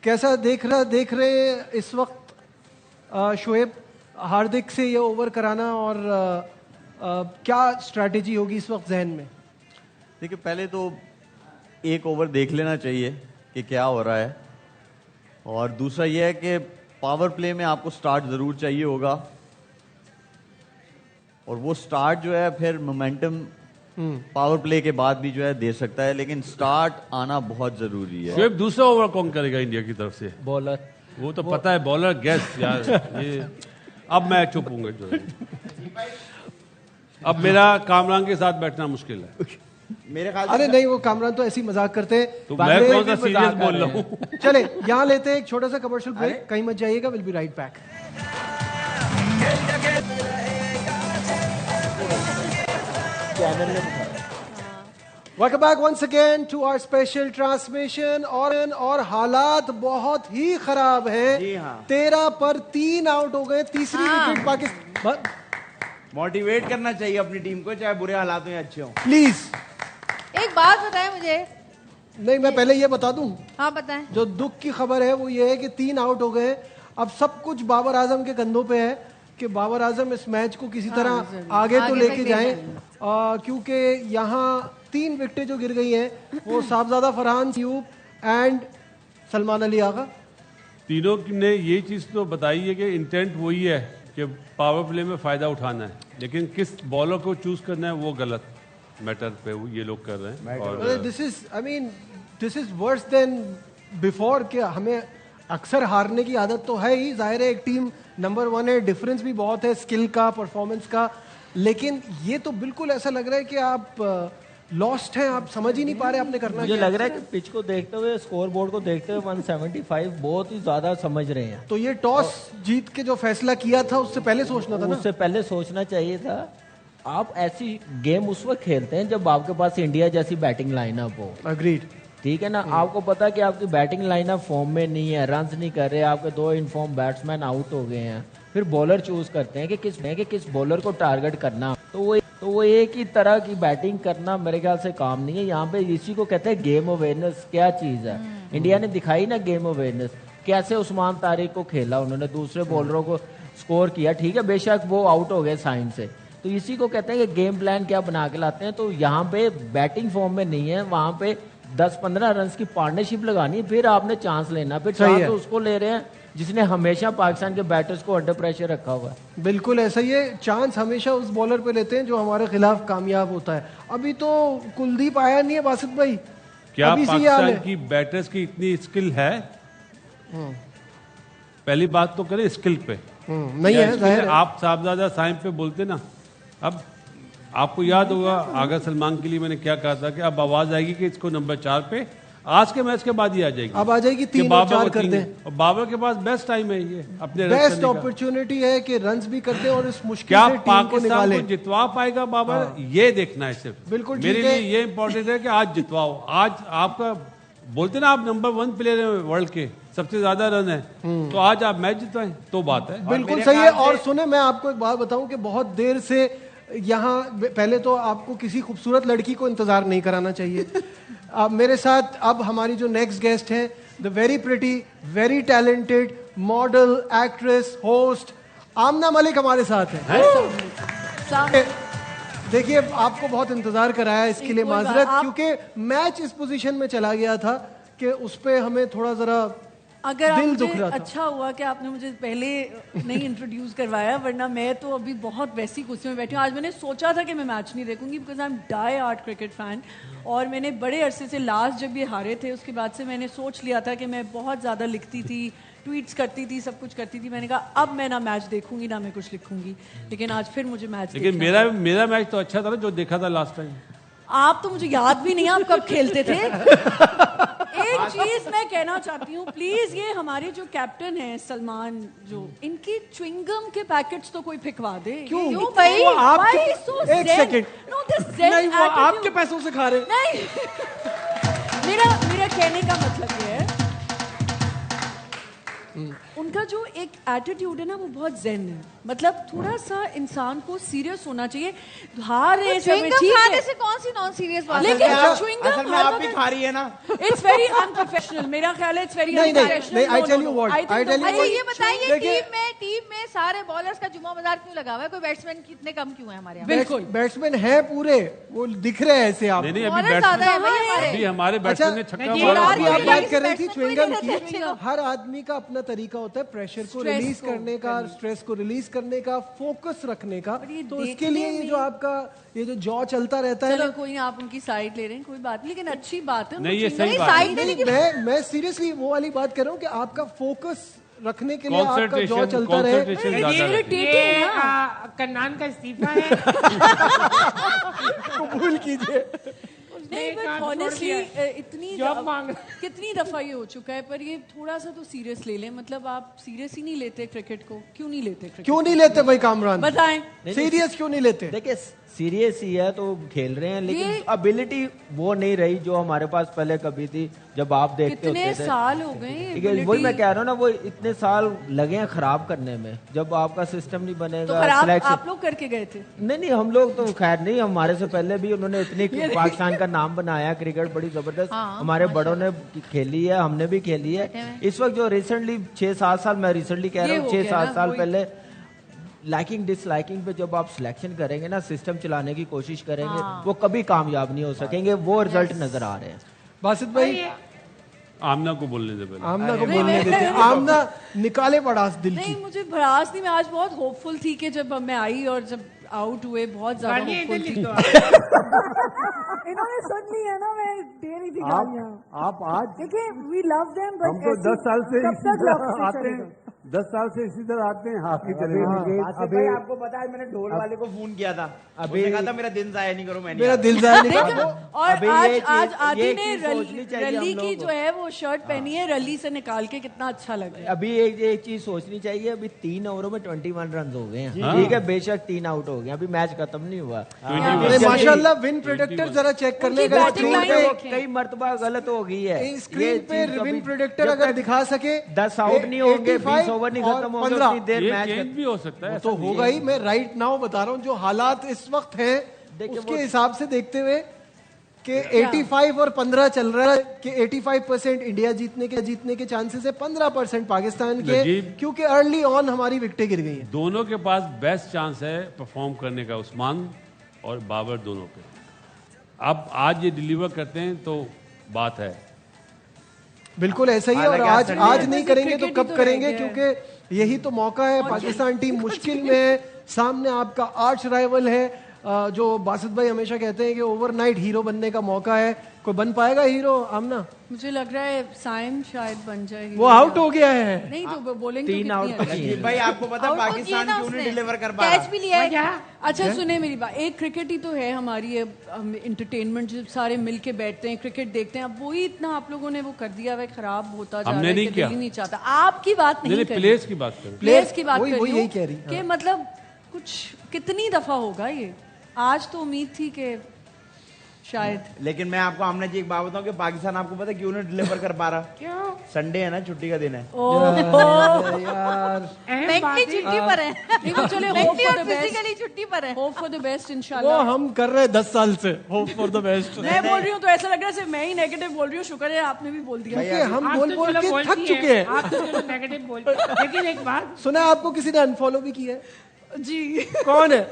कैसा देख रहे हैं इस वक्त शुएब, हार्दिक से ये ओवर कराना, और क्या स्ट्रैटेजी होगी इस वक्त जहन में? देखिए, पहले तो एक ओवर देख लेना चाहिए कि क्या हो रहा है, और दूसरा यह है कि पावर प्ले में आपको स्टार्ट जरूर चाहिए होगा, और वो स्टार्ट जो है फिर मोमेंटम पावर प्ले के बाद भी जो है दे सकता है, लेकिन स्टार्ट आना बहुत जरूरी है। शुएब, दूसरा ओवर कौन करेगा इंडिया की तरफ से? बॉलर वो तो पता है, बॉलर गेस यार ये। अब मैं चुप हूंगा जो है। अब मेरा कामरान के साथ बैठना मुश्किल है। मेरे ख्याल अरे नहीं, वो कामरान तो ऐसी मजाक करते हैं। तो मैं कौन सा सीरियस बोल रहा हूँ? चले यहाँ लेते हैं एक छोटा सा कमर्शियल ब्रेक, कहीं मत जाइएगा, will be right back. Welcome back once again to our special transmission. और हालात बहुत ही खराब हैं। जी हाँ। 13 पर 3 आउट हो गए, तीसरी विकेट पाकिस्तान। मोटिवेट करना चाहिए अपनी टीम को, चाहे बुरे हालात हो या अच्छे हो। प्लीज। एक बात बताएं मुझे। नहीं, मैं पहले ये बता दूं, हाँ बताएं। जो दुख की खबर है वो ये है कि 3 आउट हो गए। अब सब कुछ बाबर आजम के कंधों पे है कि बाबर आजम इस मैच को किसी तरह आगे तो लेके जाएं, क्योंकि यहाँ 3 विकेटें जो गिर गई हैं वो साहबजादा फरहान अयूब एंड सलमान अली आगा। तीनों ने ये चीज तो बताई है कि इंटेंट वही है कि पावर प्ले में फायदा उठाना है, लेकिन किस बॉलर को चूज करना है वो गलत मैटर पे वो ये लोग कर रहे हैं। और this is worse than before कि हमें अक्सर हारने की आदत तो है ही, जाहिर है एक टीम नंबर 1 है, डिफरेंस भी बहुत है स्किल का, परफॉर्मेंस का, लेकिन ये तो बिल्कुल ऐसा लग रहा है कि आप लॉस्ट हैं, आप समझ ही नहीं पा रहे आपने करना मुझे क्या लग रहा है कि पिच को देखते हुए, स्कोर बोर्ड को देखते हुए 175 बहुत ही ज्यादा समझ रहे हैं। तो ये टॉस जीत के जो फैसला किया था उससे पहले सोचना था ना। उससे पहले सोचना चाहिए था। आप ऐसी गेम उस वक्त खेलते हैं जब आपके पास इंडिया जैसी बैटिंग लाइनअप हो। अग्रीड। ठीक है ना, आपको पता है कि आपकी बैटिंग लाइनअप फॉर्म में नहीं है, रन्स नहीं कर रहे, आपके 2 इनफॉर्म बैट्समैन आउट हो गए हैं, फिर बॉलर चूज करते हैं कि किस बॉलर को टारगेट करना। तो वो एक ही तरह की बैटिंग करना मेरे ख्याल से काम नहीं है। यहाँ पे इसी को कहते हैं गेम अवेयरनेस। क्या चीज है, इंडिया ने दिखाई ना गेम अवेयरनेस। कैसे उस्मान तारिक को खेला उन्होंने, दूसरे बॉलरों को स्कोर किया। ठीक है, बेशक वो आउट हो गए साइन से, तो इसी को कहते हैं कि गेम प्लान क्या बना के लाते हैं। तो यहाँ पे बैटिंग फॉर्म में नहीं है, वहां पे 10-15 रन की पार्टनरशिप लगानी है, फिर आपने चांस लेना। फिर चांस तो उसको ले रहे हैं जिसने हमेशा पाकिस्तान के बैटर्स को अंडर प्रेशर रखा हुआ है। बिल्कुल ऐसा ही है, चांस हमेशा उस बॉलर पे लेते हैं जो हमारे खिलाफ कामयाब होता है। अभी तो कुलदीप आया नहीं है बासित भाई, क्या अभी से ये हाल पाकिस्तान है। की बैटर्स की इतनी स्किल है? पहली बात तो करें स्किल पे। नहीं क्या है, स्किल जाहिर है। आप साहबजादा साइम पे बोलते ना। अब आपको याद होगा आगा सलमान के लिए मैंने क्या कहा था कि अब आवाज आएगी कि इसको नंबर 4 पे आज के मैच के बाद ही आ जाएगी। अब आ जाएगी, कि 3 और 4 को कर 3 दें। और बाबर के पास बेस्ट टाइम है ये अपने रन बेस्ट करने का। अपॉर्चुनिटी है कि रन्स भी करते हैं और इस मुश्किल क्या से टीम को पाकिस्तान निकाले। को जितवा पाएगा बाबर, ये देखना है सिर्फ। बिल्कुल मेरे ठीक है। लिए ये इंपॉर्टेंट है कि आज जितवाओ। आज आपका बोलते ना आप नंबर 1 प्लेयर है वर्ल्ड के, सबसे ज्यादा रन है, तो आज आप मैच जितवाएं तो बात है। बिल्कुल सही है। और सुने, मैं आपको एक बात बताऊं कि बहुत देर से यहाँ, पहले तो आपको किसी खूबसूरत लड़की को इंतजार नहीं कराना चाहिए। अब मेरे साथ अब हमारी जो नेक्स्ट गेस्ट हैं, the very pretty, very talented model, actress, host Aamna Malik हमारे साथ हैं। देखिए, आपको बहुत इंतजार कराया, इसके लिए माजरत, क्योंकि मैच इस पोजीशन में चला गया था कि उस पे हमें थोड़ा जरा अगर दिल आप दुख मुझे रहा था। अच्छा हुआ कि आपने मुझे पहले नहीं इंट्रोड्यूस करवाया, वरना मैं तो अभी बहुत वैसी कुर्सी में बैठी हूँ। आज मैंने सोचा था कि मैं मैच नहीं देखूंगी because I am die hard cricket fan, और मैंने बड़े अरसे से, लास्ट जब ये हारे थे उसके बाद से मैंने सोच लिया था कि मैं बहुत ज़्यादा लिखती थी, ट्वीट्स करती थी, सब कुछ करती थी। मैंने कहा अब मैं ना मैच देखूंगी ना मैं कुछ लिखूंगी, लेकिन आज फिर मुझे मैच लेकिन मेरा मैच तो अच्छा था ना जो देखा था लास्ट टाइम। आप तो मुझे याद भी नहीं आप कब खेलते थे। एक चीज मैं कहना चाहती हूँ, प्लीज ये हमारे जो कैप्टन हैं सलमान, जो इनकी च्युइंगम के पैकेट्स तो कोई फिकवा दे। क्यों भाई? वो आपके, Why so एक zen? Second, No, this zen नहीं वो attitude- आपके पैसों से खा रहे। नहीं मेरा कहने का मतलब ये है, उनका जो एक एटीट्यूड है ना वो बहुत zen है। मतलब थोड़ा सा इंसान को सीरियस होना चाहिए। हार रहे हैं च्युइंगम ठीक खाने है, से कौन सी नॉन सीरियस बात लेकिन है? असल में आप भी खा रही है ना। It's very unprofessional. मेरा ख्याल है इट्स वेरी नहीं, unprofessional. I tell you what, I tell you अच्छा what, ये बताइए, देखिए- टीम में सारे बॉलर्स का जुम्मा बाजार क्यों लगा हुआ है? कोई बैट्समैन कितने कम क्यों है हमारे यहाँ? बिल्कुल। बैट्समैन है पूरे, वो दिख रहे हैं ऐसे आप। नहीं अभी बॉलर ज्यादा है भाई बैट्समैन हमारे। अभी हमारे अच्छा, बैट्समैन ने छक्का ये मारा। अभी आप बात कर रही थी बैट्समैन च्युइंगम को नहीं रहते की। अच्छे। हर आदमी का अपना तरीका होता है प्रेशर को Stress रिलीज को करने का, स्ट्रेस को रिलीज करने का, फोकस रखने का। और ये तो उसके देखने लिए ये में- जो आपका ये जो जॉ चलता रहता है चलो ना, कोई नहीं, आप उनकी साइड ले रहे हैं, कोई बात नहीं, लेकिन अच्छी बात है। नहीं, ये उनको सही नहीं, बात है। साइड नहीं, लेने लेकिन मैं सीरियसली वो वाली बात कर रहा हूँ कि आपका फोकस रखने के लिए आपका जॉ चलता रहे। कंसंट्रेशन ज्यादा रखें। ये कन्नान का इस्तीफा है। कबूल कीजिए। नहीं, काम but छोड़ honestly, दिया। इतनी जॉब मांग कितनी दफा ये हो चुका है, पर ये थोड़ा सा तो सीरियस ले लें। मतलब आप सीरियस ही नहीं लेते क्रिकेट को, क्यों नहीं लेते क्रिकेट? क्यों नहीं लेते भाई कामरान? बताएं। सीरियस क्यों नहीं लेते? देखिए सीरियस ही है तो खेल रहे हैं, लेकिन ये- एबिलिटी वो नहीं रही जो हमारे पास पहले कभी थी जब आप देखते कितने होते थे। साल हो गए ये ठीक है, वही ability- मैं कह रहा हूँ ना, वो इतने साल लगे हैं खराब करने में। जब आपका सिस्टम नहीं तो बनेगा, खराब सिलेक्शन आप लोग करके गए थे। नहीं हम लोग तो खैर नहीं, हमारे से पहले भी उन्होंने इतनी पाकिस्तान का नाम बनाया, क्रिकेट बड़ी जबरदस्त हाँ, हमारे बड़ों ने खेली है, हमने भी खेली है। इस वक्त जो रिसेंटली 6-7 साल, मैं रिसेंटली कह रहा ये हूँ हो 6-7 गया साल ना, पहले लाइकिंग डिसलाइकिंग पे जब आप सिलेक्शन करेंगे ना, सिस्टम चलाने की कोशिश करेंगे, वो कभी कामयाब नहीं हो सकेंगे। वो रिजल्ट नजर आ रहे हैं। बासित भाई, आमना को बोलने दे पहले। आमना को बोलने देते हैं। आमना निकाले पड़ास दिल की। नहीं, मुझे भड़ास नहीं, मैं आज बहुत होपफुल थी कि जब मैं आई और जब आउट हुए बहुत ज्यादा गालियाँ होपफुल इधर थी। लिख दो। इन्होंने सुन ली है ना, मैं दे रही थी आप आज देखिए वी लव देम, बट हमको 10 साल से कब तक love से आते हैं, चलेगा? 10 साल से इसी तरह आते हैं, हाफ ही चले गए। आसिफ भाई आपको पता है मैंने ढोल वाले को फोन किया था, अभी उसने कहा था मेरा दिन जाया नहीं करो, मैंने मेरा दिल जाया नहीं देखो, करो। और अभी आज ये आज चीज- आदि ये ने चीज सोचनी चाहिए हम रली लोगों की को। जो है वो शर्ट पहनी है, रली से निकाल के कितना अच्छा लग रहा है। अभी एक चीज सोचनी चाहिए, अभी 3 ओवरों में 21 रन हो गए हैं। ठीक है, बेशक 3 आउट हो गए, अभी मैच खत्म नहीं हुआ। माशाल्लाह विन प्रोडिक्टर जरा चेक कर उनकी लेगा batting स्क्रीन line पे। देखें। कई मरतबा गलत हो गई है स्क्रीन पे विन प्रोडिक्टर अगर दिखा सके 10 आउट नहीं होंगे, 20 85 ओवर नहीं और खत्म होंगे 15 उतनी देर ये मैच चेंज भी हो सकता है, वो तो ऐसा नहीं होगा है। ही। मैं राइट नाउ बता रहा हूँ जो हालात इस वक्त हैं देखिए उसके वो- हिसाब से देखते हुए कि 85 और 15 चल रहा है कि 85% इंडिया जीतने के चांसेस है, 15% पाकिस्तान के, नजीब। क्योंकि अर्ली ऑन हमारी विकेटें गिर गई हैं। दोनों के पास बेस्ट चांस है परफॉर्म करने का, उस्मान और बाबर दोनों पे। अब आज ये डिलीवर करते हैं तो बात है। बिल्कुल ऐसा ही है। और हालांकि आज आज आज Sunday नहीं है। करेंगे तो क्रिकेट ही कब तो करेंगे, रह गया है। क्योंकि यही तो मौका है। पाकिस्तान टीम मुश्किल में है, सामने आपका आर्च राइवल है। जो बासित भाई हमेशा कहते हैं कि ओवरनाइट हीरो बनने का मौका है, कोई बन पाएगा हीरो? आमना, मुझे लग रहा है साइम शायद बन जाएगी। वो आउट हो गया है। नहीं तो बोलेंगे 3 आउट तो किए। भाई आपको पता है Out तो किया पाकिस्तान ना क्यों नहीं उसने। डिलीवर कर पा रहा? कैच भी लिया है। क्या? अच्छा सुने मेरी बात, एक क्रिकेट ही तो है हमारी इंटरटेनमेंट, जब सारे मिलके बैठते हैं क्रिकेट देखते हैं, अब वही इतना आप लोगों ने वो कर दिया है, खराब होता जा रहा हमने है नहीं कि किया। दिल ही नहीं चाहता। आपकी बात नहीं नहीं कर प्लेयर्स की बात करें। प्लेयर्स की बात वही- कर वही रही यही हूँ कह रही, कि हाँ। मतलब कुछ कितनी दफा होगा ये। आज तो उम्मीद थी कि शायद लेकिन मैं आपको आमना जी एक बात बताऊं कि पाकिस्तान आपको पता है क्यों नहीं डिलीवर कर पा रहा? क्यों? संडे है ना, छुट्टी का दिन है। यार अहम बात मेंटली है। छुट्टी पर है। देखो चले होप मेंटली फॉर और द बेस्ट, फिजिकली छुट्टी पर है। होप फॉर द बेस्ट वो इंशाल्लाह। हम कर रहे हैं 10 साल से, होप फॉर द बेस्ट। मैं बोल रही हूँ तो ऐसा लग रहा है सिर्फ मैं ही नेगेटिव बोल रही हूँ, शुक्र है आपने भी बोल दिया। क्योंकि हम आप बोल तो बोल चलो के बोलती थक चुके हैं। आप तो चलो नेगेटिव बोलते हैं। लेकिन एक बात, सुना आपको किसी ने अनफॉलो भी किया है? जी कौन है?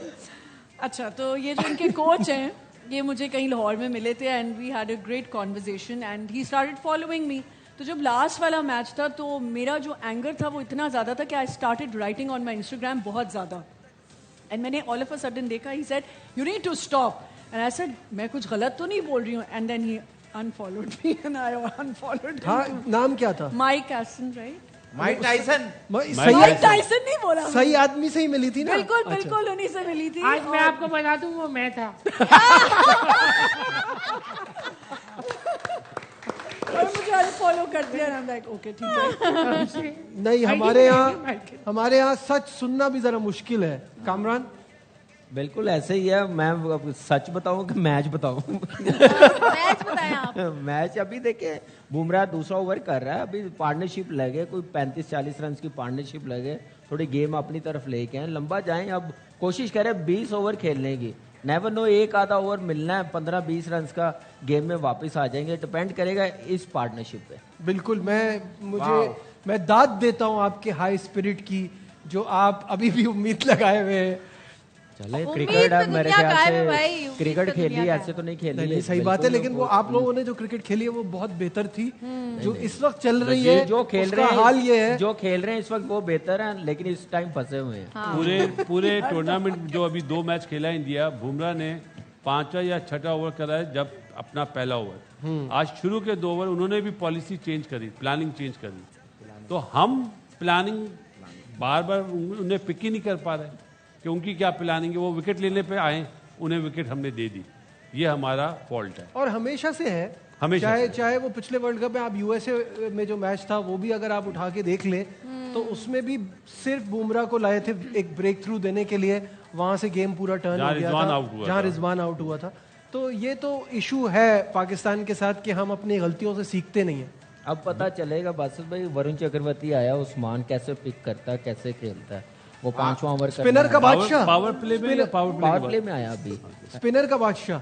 अच्छा, तो ये जो इनके कोच हैं, ये मुझे कहीं लाहौर में मिले थे and we had a great conversation and he started following me. तो जब लास्ट वाला मैच था तो मेरा जो एंगर था वो इतना ज़्यादा था कि I started writing on my Instagram बहुत ज़्यादा। एंड मैंने ऑल ऑफ अ सडन देखा, he said you need to stop and I said मैं कुछ गलत तो नहीं बोल रही हूँ, and then he unfollowed me and I unfollowed हाँ, नाम क्या था? माइक एसन, राइट? Mike Tyson. सही माइक टाइसन नहीं बोला, सही आदमी से ही मिली थी ना? बिल्कुल अच्छा। बिल्कुल उन्हीं से मिली थी। आज मैं आपको बता दूं वो मैं था। और मुझे अनफॉलो कर दिया and I am like okay ठीक है। नहीं, हमारे यहाँ सच सुनना भी जरा मुश्किल है। कामरान, बिल्कुल ऐसे ही है। मैं अब सच बताऊं कि मैच बताऊं? मैच बताएं आप। मैच अभी देखिए, बुमराह दूसरा ओवर कर रहा है, अभी पार्टनरशिप लगे, कोई 35-40 रन की पार्टनरशिप लगे, थोड़ी गेम अपनी तरफ लेके आए, लंबा जाएं। अब कोशिश करें 20 ओवर खेलने की, नेवर नो एक आधा ओवर मिलना है, 15-20 रन का गेम में वापस आ जाएंगे। डिपेंड करेगा इस पार्टनरशिप पे। बिल्कुल। मैं दाद देता हूँ आपके हाई स्पिरिट की, जो आप अभी भी उम्मीद लगाए हुए हैं। चले उम्मीद क्रिकेट तो मेरे दुनिया ख्याल कायम है से भाई, उम्मीद क्रिकेट तो खेली दुनिया ऐसे तो नहीं खेली नहीं, है। सही बात है, लेकिन वो आप लोगों ने जो क्रिकेट खेली है वो बहुत बेहतर थी। जो इस वक्त चल रही है, जो खेल उसका रहे हैं, हाल ये है। जो खेल रहे हैं इस वक्त वो बेहतर है, लेकिन इस टाइम फंसे हुए हैं। पूरे टूर्नामेंट जो अभी 2 मैच खेला इंडिया, बुमराह ने 5वां या 6वां ओवर करा है, जब अपना पहला ओवर। आज शुरू के 2 ओवर उन्होंने भी पॉलिसी चेंज करी, प्लानिंग चेंज करी। तो हम प्लानिंग बार बार उन्हें पिक ही नहीं कर पा रहे कि उनकी क्या प्लानिंग है। वो विकेट लेने पे आए, उन्हें विकेट हमने दे दी। ये हमारा फॉल्ट है और हमेशा से है। हमेशा चाहे वो पिछले वर्ल्ड कप में आप यूएसए में जो मैच था वो भी अगर आप उठा के देख लें तो उसमें भी सिर्फ बुमराह को लाए थे एक ब्रेक थ्रू देने के लिए, वहां से गेम पूरा टर्न हो गया था जहां रिजवान आउट हुआ था। तो ये तो इशू है पाकिस्तान के साथ कि हम अपनी गलतियों से सीखते नहीं है। अब पता चलेगा बासित भाई, वरुण चक्रवर्ती आया, उस्मान कैसे पिक करता है, कैसे खेलता है, वो 5वां ओवर स्पिनर का बादशाह, पावर प्ले में पावर प्ले में आया अभी। स्पिनर का बादशाह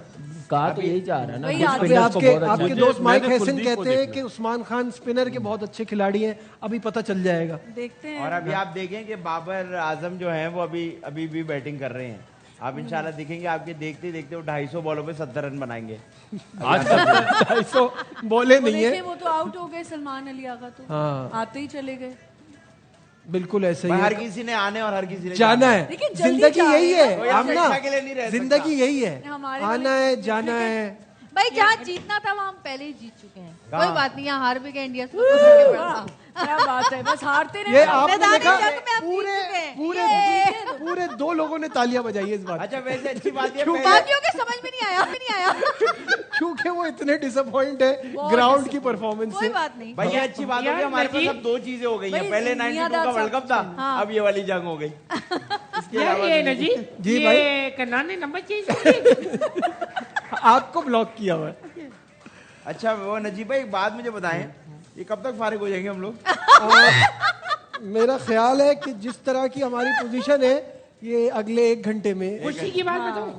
कहा तो यही जा रहा है ना। वही कुछ आदमी spinners को बहुत अच्छा- आपके दोस्त माइक मैंने हैसन कुलदीप को कहते हैं देखना। कि उस्मान खान स्पिनर के बहुत अच्छे खिलाड़ी हैं, अभी पता चल जाएगा। देखते हैं। और अभी आप देखें कि बाबर आजम जो हैं वो अभी भी बैटिंग कर रहे हैं। आप इंशाल्लाह देखेंगे, आपके देखते देखते वो 250 बॉलों पे 70 रन बनाएंगे। आज 250 बोले नहीं है। देखिए वो तो आउट हो गए, सलमान अली आगा तो हाँ। आते ही चले गए। बिल्कुल ऐसे ही हर है। किसी ने आने और हर किसी ने जाना है, लेकिन जल्दी जिंदगी जा यही रहे है। हैं। आमना, हमेशा के लिए नहीं रह सकता। जिंदगी यही है, हमारे आना वाले है, जाना है। भाई जहाँ जीतना था वहाँ हम पहले ही जीत चुके हैं। कहाँ? कोई बात नहीं, यहाँ हार भी गए इंडिया से। क्या बात है, बस हारते ये रहे। आपने मैदानी देखा जंग में हम जीत पूरे चुके हैं। पूरे पूरे 2 लोगों ने तालियां बजाई इस बात। अच्छा वैसे अच्छी बात ये बाकियों के समझ में नहीं आया। क्योंकि वो इतने डिसअपॉइंट है ग्राउंड की परफॉर्मेंस कोई से। बात नहीं। भाई ये अच्छी बात हो गई, हमारे पास अब 2 चीजें हो गई हैं। पहले 92 का वर्ल्ड कप था, अब ये वाली जंग हो गई। इसके अलावा ये नजी जी ये कन्ना ने नंबर चेंज आपको ब्लॉक किया हुआ है। अच्छा वो नजीब भाई एक बात मुझे बताएं, ये कब तक फारिग हो जाएंगे हम लोग? मेरा ख्याल है कि जिस तरह की हमारी पोजीशन है ये अगले 1 घंटे में। खुशी की बात बताऊं,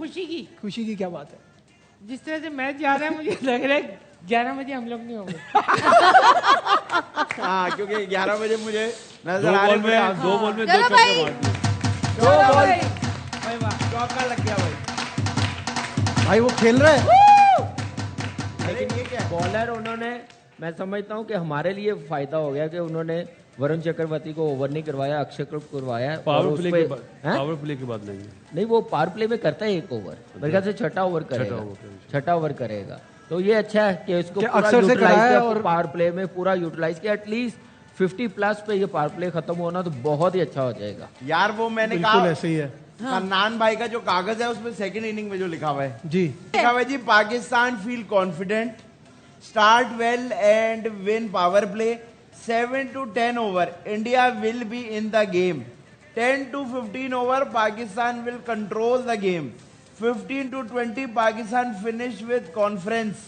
खुशी की क्या बात है? जिस तरह से मैच जा रहा है मुझे लग रहा है 11 बजे हम लोग नहीं होंगे। हाँ क्योंकि 11 बजे मुझे नजर 2 आ बॉल में रहे 2 बॉल में 2 चलो भाई। चौके मार दिए। 2 बॉल भाई वाह चौका लग गया भाई। भाई वो खेल रहा है। लेकिन ये क्या है? बॉलर उन्होंने, मैं समझता हूँ कि हमारे लिए फायदा हो गया कि उन्होंने वरुण चक्रवर्ती को ओवर नहीं करवाया, अक्षय को करवाया। पावर प्ले के बाद, पावर प्ले के बाद नहीं, वो पावर प्ले में करता है 1 ओवर, मेरे ख्याल से 6ठा ओवर करेगा, 6ठा ओवर करेगा। तो ये अच्छा है कि इसको पूरा यूटिलाइज किया और पावर प्ले में पूरा यूटिलाइज किया। एटलीस्ट 50+ पे ये पावर प्ले खत्म होना तो बहुत ही अच्छा हो जाएगा यार। वो मैंने बिल्कुल कहा ऐसे ही है। फरनान भाई का जो कागज है उसमें सेकंड इनिंग में जो लिखा हुआ है जी, लिखा हुआ है जी, Pakistan feel confident, start well and win power play, 7 to 10 over India will be in the game, 10 to 15 over Pakistan will control the game, 15 to 20 Pakistan finish with conference,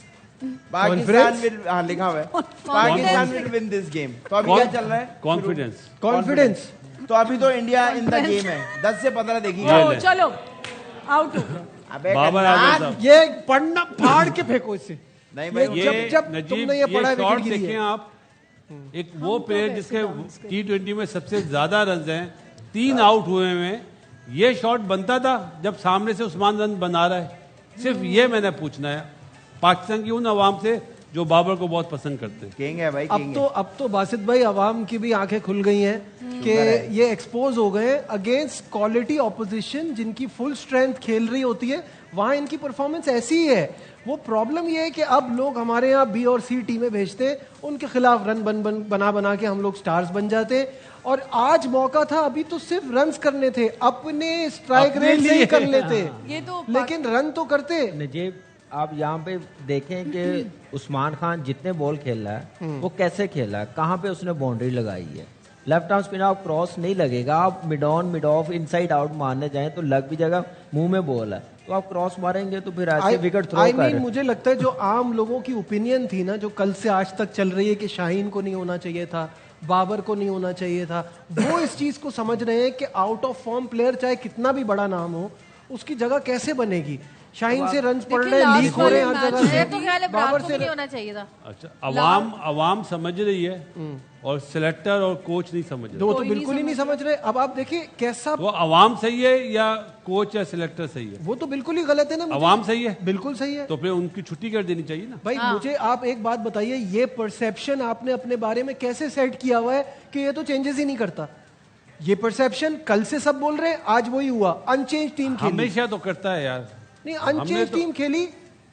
Pakistan will हाँ लिखा हुआ है Pakistan will win this game। तो अभी क्या चल रहा है? कॉन्फिडेंस। तो अभी तो इंडिया इन द गेम है, 10 से 15 देखिए। चलो आउट हो। अबे बाबर कन्नान, आजम साहब। ये पढ़ना फाड़ के फेंको इससे। नहीं भाई ये जब तुमने ये पढ़ा शॉट विकेट गिरी देखें है। आप, एक वो प्लेयर जिसके T20 में सबसे ज्यादा रन हैं, 3 आउट हुए हैं, ये शॉट बनता था जब सामने से उस्मान रन बना रहा है। सिर्फ ये मैंने पूछना है पाकिस्तान की उन अवाम से जो बाबर को बहुत पसंद करते हैं। किंग है भाई, अब तो बासित भाई अवाम की भी आंखें खुल गई हैं कि ये एक्सपोज हो गए अगेंस्ट क्वालिटी ऑपोजिशन जिनकी फुल स्ट्रेंथ खेल रही होती है, वहां इनकी परफॉर्मेंस ऐसी ही है। वो प्रॉब्लम ये है कि अब लोग हमारे यहाँ B और C टीमें भेजते हैं, उनके खिलाफ रन बना के हम लोग स्टार्स बन जाते हैं। और आज मौका था, अभी तो सिर्फ रन्स करने थे, अपने स्ट्राइक रेट से ही कर लेते ये तो लेकिन रन तो करते। नजीब आप यहाँ पे देखें कि उस्मान खान जितने बॉल खेल रहा है वो कैसे खेल रहा है, कहाँ पे उसने बाउंड्री लगाई है। लेफ्ट आर्म स्पिन आप क्रॉस नहीं लगेगा, आप mid on mid of inside out मारने जाएं तो लग भी जाएगा, मुंह में बॉल है तो आप क्रॉस मारेंगे तो फिर ऐसे विकेट थ्रो कर। मुझे लगता है जो आम लोगों की ओपिनियन थी ना, जो कल से आज तक चल रही है कि शाहीन को नहीं होना चाहिए था, बाबर को नहीं होना चाहिए था, वो इस चीज को समझ रहे हैं कि आउट ऑफ फॉर्म प्लेयर चाहे कितना भी बड़ा नाम हो उसकी जगह कैसे बनेगी। शाहीन से रन पड़ रहे हैं, लीक हो रहे हैं हर जगह से, तो ख्याल है बाबर को से भी नहीं होना चाहिए था। अच्छा, अवाम समझ रही है और सिलेक्टर और कोच नहीं समझ रहे। वो तो बिल्कुल ही नहीं समझ रहे। अब आप देखिए कैसा, वो अवाम सही है या कोच या सिलेक्टर सही है? वो तो बिल्कुल ही गलत है ना। अवाम सही है, बिल्कुल सही है। तो फिर उनकी छुट्टी कर देनी चाहिए ना। भाई मुझे आप एक बात बताइए, ये परसेप्शन आपने अपने बारे में कैसे सेट किया हुआ है कि ये तो चेंजेस ही नहीं करता? ये परसेप्शन कल से सब बोल रहे हैं, आज वही हुआ। अनचेंज टीम खेली, हमेशा तो करता है यार। नहीं अनचेंज टीम खेली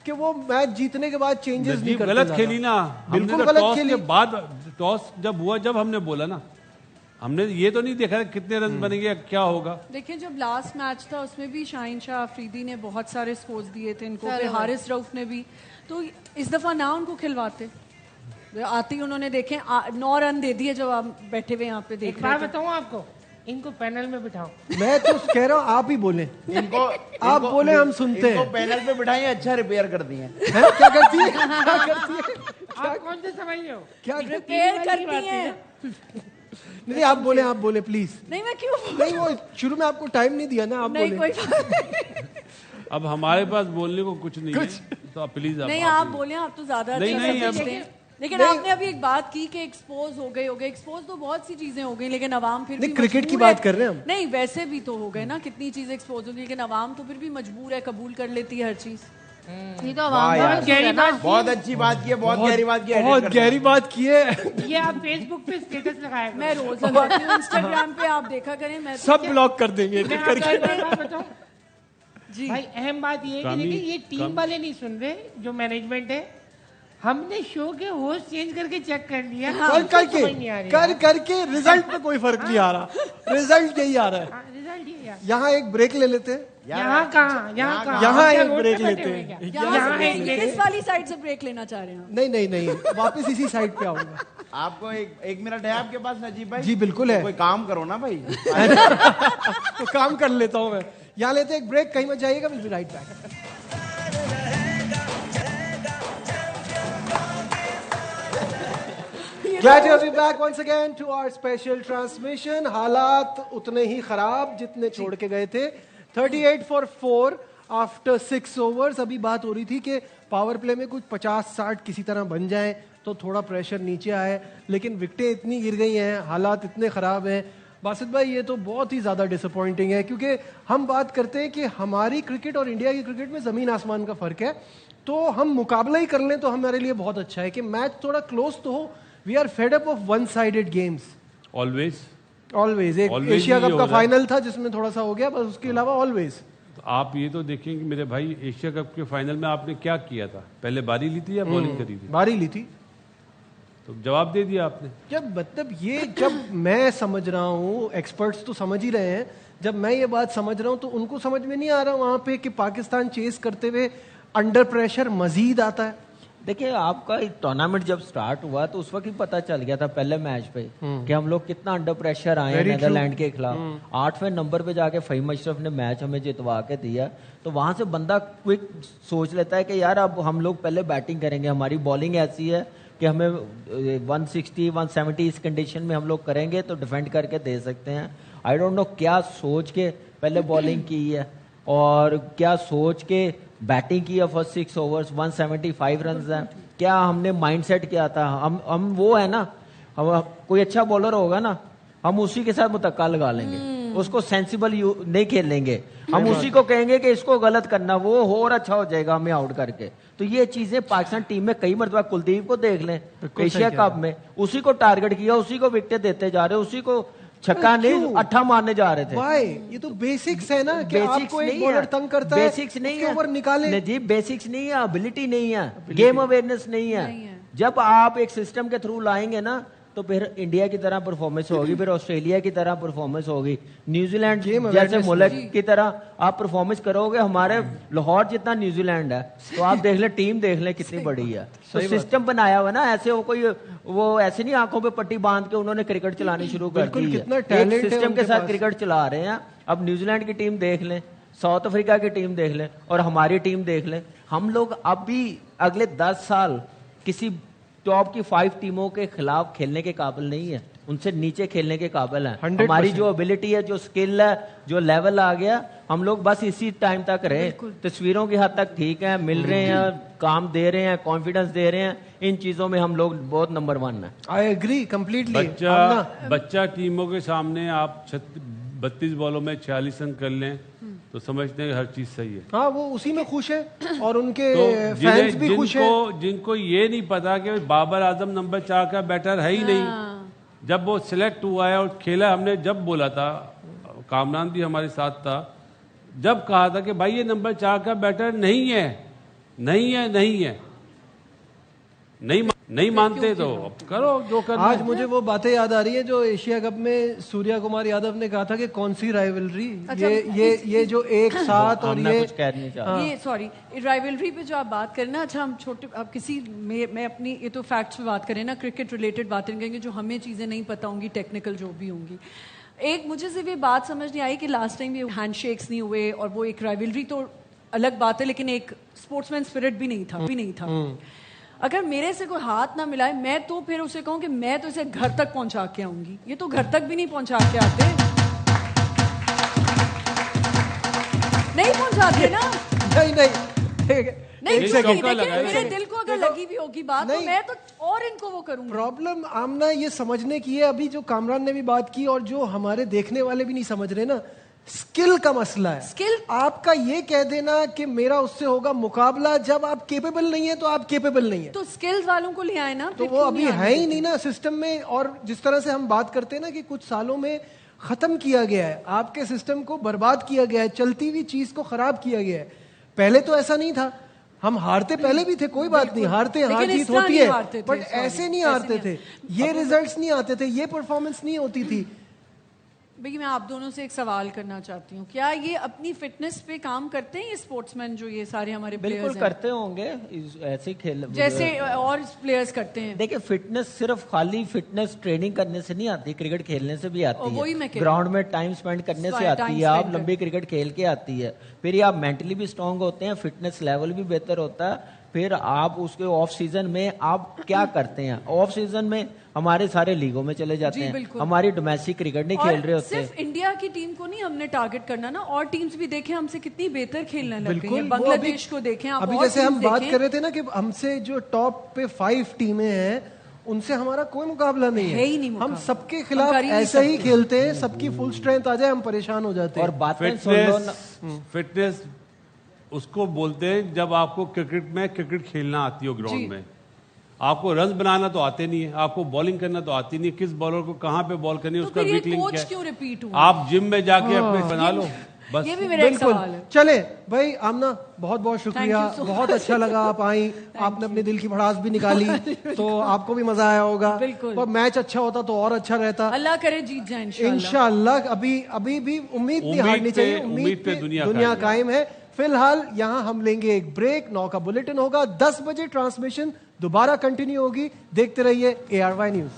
कि वो मैच जीतने के बाद चेंजेस नहीं करते। गलत खेली ना, बिल्कुल गलत खेली। बाद टॉस जब हुआ, जब हमने बोला ना, हमने ये तो नहीं देखा कितने रन बनेंगे, क्या होगा। देखिए जब लास्ट मैच था उसमें भी शाहीन शाह अफरीदी ने बहुत सारे स्कोर्स दिए थे इनको, फिर हारिस रऊफ ने भी, तो इस दफा ना उनको खिलवाते। आते ही उन्होंने देखे 9 रन दे दिए जब आप बैठे हुए यहाँ पे देख रहे थे। बताऊँ आपको, इनको पैनल में बिठाओ। मैं तो कह रहा हूँ आप ही बोले, आप बोले हम सुनते हैं। पैनल पे बिठाइए, अच्छा रिपेयर कर दिए। क्या करती है, क्या करती है, आप कौन से समझ रहे हो? क्या रिपेयर करती है। नहीं आप बोले प्लीज। नहीं मैं क्यों, नहीं वो शुरू में आपको टाइम नहीं दिया ना, आप नहीं बोले। कोई अब हमारे पास बोलने को कुछ नहीं है, तो प्लीज नहीं आप बोले, आप तो ज्यादा नहीं, लेकिन आपने अभी एक बात की कि एक्सपोज हो गए एक्सपोज तो बहुत सी चीजें हो गई, लेकिन अवाम फिर भी क्रिकेट की बात कर रहे हैं हम। नहीं वैसे भी तो हो गए ना, कितनी चीजें एक्सपोज हो गई, लेकिन अवाम तो फिर भी मजबूर है, कबूल कर लेती है हर चीज। ये तो अवाम बहुत अच्छी बात की है, बहुत गहरी बात की है, बहुत गहरी बात की है। ये आप फेसबुक पे स्टेटस लगाया, मैं रोज लगाती हूँ, इंस्टाग्राम पे आप देखा करें, मैं सब ब्लॉक कर देंगे। बताऊं, जी भाई अहम बात ये है कि कामी- देखिए ये टीम वाले नहीं सुन रहे, जो मैनेजमेंट है। हमने शो के होस्ट चेंज करके चेक कर लिया। कर हमको करके समझ नहीं आ रही कर यार। करके रिजल्ट में कोई फर्क नहीं आ रहा, रिजल्ट यही आ रहा है। हाँ, रिजल्ट ये यार। यहाँ एक ब्रेक ले लेते हैं, यहाँ कहाँ, यहाँ कहाँ? यहाँ क्या एक रोड ब्रेक पे लेते बैठे हुए हैं। क्या? यहाँ यहाँ से एक ब्रेक, किस वाली साइड से ब्रेक लेना चाह रहे हैं आप? नहीं नहीं नहीं, वापस इसी साइड पे आऊंगा। आपको एक मिनट है आपके पास नजीब भाई? जी, बिल्कुल है। तो कोई काम करो ना भाई। तो काम कर लेता हूँ मैं। यहाँ लेते हैं एक ब्रेक, कहीं मत जाइएगा, will be right back. Glad to have you back once again to our special transmission. हालात उतने ही खराब जितने छोड़ के गए थे। 38 for 4 after 6 overs। अभी बात हो रही थी कि पावर प्ले में कुछ 50-60 किसी तरह बन जाए तो थोड़ा प्रेशर नीचे आए, लेकिन विकेटें इतनी गिर गई हैं, हालात इतने खराब हैं। बासित भाई, ये तो बहुत ही ज़्यादा डिसअपॉइंटिंग है, क्योंकि हम बात करते हैं कि हमारी क्रिकेट और इंडिया की क्रिकेट में ज़मीन आसमान का फ़र्क है। तो हम मुकाबला ही कर लें तो हमारे लिए बहुत अच्छा है कि मैच थोड़ा क्लोज तो हो। We are fed up of one sided games always. Always. एक Always एशिया ही कप हो का रहा है। फाइनल था जिसमें थोड़ा सा हो गया, बस उसके अलावा ऑलवेज। तो आप ये तो देखें कि मेरे भाई, एशिया कप के फाइनल में आपने क्या किया था? पहले बारी ली थी या बॉलिंग करी थी? बारी ली थी। तो जवाब दे दिया आपने। जब मैं समझ रहा हूँ, एक्सपर्ट्स तो समझ ही रहे हैं, जब मैं ये बात समझ रहा हूँ तो उनको समझ में नहीं आ रहा वहां पे कि पाकिस्तान चेस करते हुए अंडर प्रेशर मजीद आता है। देखिए, आपका टूर्नामेंट जब स्टार्ट हुआ तो उस वक्त ही पता चल गया था पहले मैच पे कि हम लोग कितना अंडर प्रेशर आए हैं नेदरलैंड के खिलाफ। 8वें नंबर पे जाके फहीम अशरफ ने मैच हमें जितवा के दिया। तो वहां से बंदा क्विक सोच लेता है कि यार अब हम लोग पहले बैटिंग करेंगे, हमारी बॉलिंग ऐसी है कि हमें 160 170 इस कंडीशन में हम लोग करेंगे तो डिफेंड करके दे सकते हैं। आई डोंट नो क्या सोच के पहले बॉलिंग की है और क्या सोच के बैटिंग की है। फर्स्ट 6 ओवर्स 175 रन है। क्या हमने माइंडसेट किया था? हम वो है ना, हम कोई अच्छा बॉलर होगा ना, हम उसी के साथ मुतक्का लगा लेंगे, उसको सेंसिबल नहीं खेलेंगे, हम उसी को कहेंगे कि इसको गलत करना, वो हो और अच्छा हो जाएगा हमें आउट करके। तो ये चीजें पाकिस्तान टीम में कई मरतबा, कुलदीप को देख लें एशिया कप में, उसी को टारगेट किया, उसी को विकेटें देते जा रहे, उसी को छक्का नहीं अट्ठा मारने जा रहे थे। भाई, ये तो बेसिक्स है ना कि आपको एक बॉलर तंग करता है, बेसिक्स नहीं है, ओवर निकाले। जी बेसिक्स नहीं है, एबिलिटी नहीं है, गेम अवेयरनेस नहीं है। जब आप एक सिस्टम के थ्रू लाएंगे ना तो फिर इंडिया की तरह परफॉर्मेंस होगी, फिर ऑस्ट्रेलिया की तरह परफॉर्मेंस होगी, न्यूजीलैंड जैसे मुल्क की तरह आप परफॉर्मेंस करोगे। हमारे लाहौर जितना न्यूजीलैंड है, तो आप देख ले, टीम देख ले कितनी बड़ी है। तो सिस्टम बनाया हुआ ना, ऐसे वो ऐसे नहीं आंखों पे पट्टी बांध के उन्होंने क्रिकेट चलानी शुरू कर दी है। एक सिस्टम के साथ क्रिकेट चला रहे हैं। अब न्यूजीलैंड की टीम देख लें, साउथ अफ्रीका की टीम देख लें और हमारी टीम देख लें। हम लोग अब भी अगले 10 साल किसी टॉप की 5 टीमों के खिलाफ खेलने के काबिल नहीं है, उनसे नीचे खेलने के काबिल हैं। हमारी जो एबिलिटी है, जो स्किल है, जो लेवल आ गया, हम लोग बस इसी टाइम तक रहे। तस्वीरों की हद तक ठीक है, मिल रहे हैं, काम दे रहे हैं, कॉन्फिडेंस दे रहे हैं, इन चीजों में हम लोग बहुत नंबर 1 है। I agree completely. बच्चा टीमों के सामने आप 32 बॉलों में 46 रन कर लें तो समझते हैं हर चीज सही है। हाँ, वो उसी में खुश है और उनके तो फैंस भी खुश हैं। जिनको ये नहीं पता कि बाबर आजम नंबर 4 का बैटर है ही नहीं। जब वो सिलेक्ट हुआ है और खेला, हमने जब बोला था, कामरान भी हमारे साथ था, जब कहा था कि भाई ये नंबर 4 का बैटर नहीं है, नहीं है, नहीं है, नहीं मानते तो अब करो जो करना। आज मुझे वो बातें याद आ रही है जो एशिया कप में सूर्या कुमार यादव ने कहा था कि कौन सी राइवलरी, ये जो एक साथ और ये सॉरी राइवलरी पे जो आप बात करें ना, अच्छा हम छोटे, आप किसी मैं अपनी ये तो फैक्ट्स पे बात करें ना, क्रिकेट रिलेटेड बातें करेंगे जो हमें चीजें नहीं पता होंगी, टेक्निकल जो भी होंगी। एक मुझे सिर्फ ये बात समझ नहीं आई कि लास्ट टाइम ये हैंडशेक्स नहीं हुए और वो एक राइवलरी तो अलग बात है, लेकिन एक स्पोर्ट्समैन स्पिरिट भी नहीं था। अगर मेरे से कोई हाथ ना मिलाए, मैं तो फिर उसे कहूं कि मैं तो इसे घर तक पहुंचा के आऊंगी। ये तो घर तक भी नहीं पहुंचा के आते, नहीं पहुंचाते ना। नहीं देखिए, मेरे दिल को अगर लगी भी होगी बात तो मैं तो और इनको वो करूंगी। प्रॉब्लम आमना ये समझने की है, अभी जो कामरान ने भी बात की और जो हमारे देखने वाले भी नहीं समझ रहे ना, स्किल का मसला है। स्किल आपका ये कह देना कि मेरा उससे होगा मुकाबला, जब आप केपेबल नहीं है तो आप केपेबल नहीं है, तो स्किल्स वालों को ले आए ना, तो वो अभी है ही नहीं ना सिस्टम में। और जिस तरह से हम बात करते हैं ना कि कुछ सालों में खत्म किया गया है, आपके सिस्टम को बर्बाद किया गया है, चलती हुई चीज को खराब किया गया है। पहले तो ऐसा नहीं था, हम हारते पहले भी थे, कोई बात नहीं, हारते हार जीत होती है, बट ऐसे नहीं हारते थे, ये रिजल्ट्स नहीं आते थे, ये परफॉर्मेंस नहीं होती थी। भैया मैं आप दोनों से एक सवाल करना चाहती हूँ, क्या ये अपनी फिटनेस पे काम करते हैं ये स्पोर्ट्समैन जो ये सारे हमारे प्लेयर्स बिल्कुल करते होंगे, ऐसे खेल जैसे और प्लेयर्स करते हैं? देखिए फिटनेस सिर्फ खाली फिटनेस ट्रेनिंग करने से नहीं आती, क्रिकेट खेलने से भी आती है, ग्राउंड में टाइम स्पेंड करने से आती है, आप लंबी क्रिकेट खेल के आती है, फिर आप मेंटली भी स्ट्रांग होते हैं, फिटनेस लेवल भी बेहतर होता है, फिर आप उसके ऑफ सीजन में आप क्या करते हैं, ऑफ सीजन में हमारे सारे लीगों में चले जाते हैं, हमारी डोमेस्टिक क्रिकेट नहीं खेल रहे होते। सिर्फ इंडिया की टीम को नहीं हमने टारगेट करना ना, और टीम्स भी देखें हमसे कितनी बेहतर खेलने लग गई हैं, बांग्लादेश को देखें आप, अभी जैसे हम बात कर रहे थे ना कि हमसे जो टॉप पे 5 टीमें हैं उनसे हमारा कोई मुकाबला नहीं है, ही नहीं, हम सबके खिलाफ ऐसे ही खेलते हैं, सबकी फुल स्ट्रेंथ आ जाए हम परेशान हो जाते हैं। और बातें फिटनेस उसको बोलते हैं जब आपको क्रिकेट में क्रिकेट खेलना आती हो ग्राउंड में, आपको रन बनाना तो आते नहीं है, आपको बॉलिंग करना तो आती नहीं, किस बॉलर को कहाँ पे बॉल करनी है, उसका वीक लिंक क्या है, क्यों रिपीट हुआ? आप जिम में जाके अपने बना लो बस। ये भी मेरा एक सवाल है। चले भाई आमना, बहुत बहुत शुक्रिया, बहुत अच्छा लगा आप आई, आपने अपने दिल की भड़ास भी निकाली, तो आपको भी मजा आया होगा। और मैच अच्छा होता तो और अच्छा रहता, अल्लाह करे जीत जाए इंशाल्लाह। अभी भी उम्मीद नहीं हारनी चाहिए, उम्मीद पे दुनिया कायम है। फिलहाल यहाँ हम लेंगे एक ब्रेक, 9 का बुलेटिन होगा, 10 बजे ट्रांसमिशन दोबारा कंटिन्यू होगी, देखते रहिए ARY न्यूज।